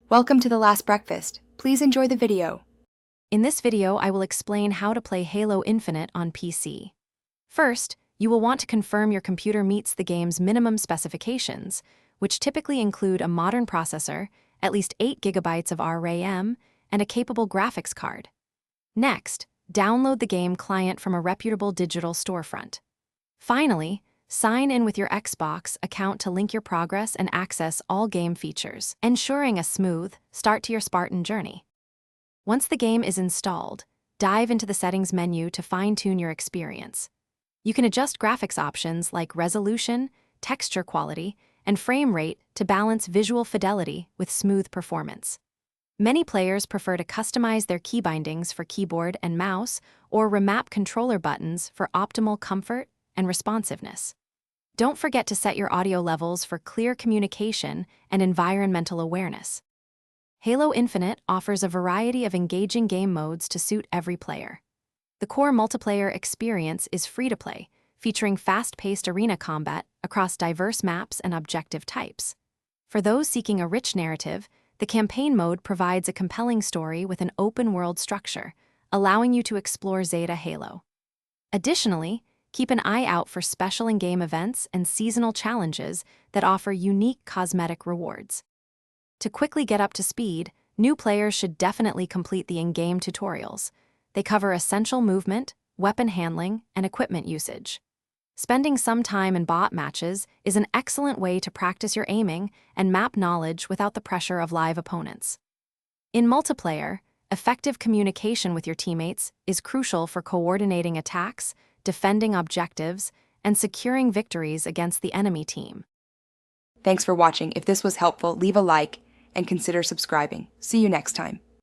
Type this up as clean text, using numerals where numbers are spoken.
Welcome to The Last Breakfast. Please enjoy the video. In this video, I will explain how to play Halo Infinite on PC. First, you will want to confirm your computer meets the game's minimum specifications, which typically include a modern processor, at least 8 GB of RAM, and a capable graphics card. Next, download the game client from a reputable digital storefront. Finally, sign in with your Xbox account to link your progress and access all game features, ensuring a smooth start to your Spartan journey. Once the game is installed, dive into the settings menu to fine-tune your experience. You can adjust graphics options like resolution, texture quality, and frame rate to balance visual fidelity with smooth performance. Many players prefer to customize their key bindings for keyboard and mouse or remap controller buttons for optimal comfort and responsiveness. Don't forget to set your audio levels for clear communication and environmental awareness. Halo Infinite offers a variety of engaging game modes to suit every player. The core multiplayer experience is free-to-play, featuring fast-paced arena combat across diverse maps and objective types. For those seeking a rich narrative, the campaign mode provides a compelling story with an open-world structure, allowing you to explore Zeta Halo. Additionally, keep an eye out for special in-game events and seasonal challenges that offer unique cosmetic rewards. To quickly get up to speed, new players should definitely complete the in-game tutorials. They cover essential movement, weapon handling, and equipment usage. Spending some time in bot matches is an excellent way to practice your aiming and map knowledge without the pressure of live opponents. In multiplayer, effective communication with your teammates is crucial for coordinating attacks, defending objectives, and securing victories against the enemy team. Thanks for watching. If this was helpful, leave a like and consider subscribing. See you next time.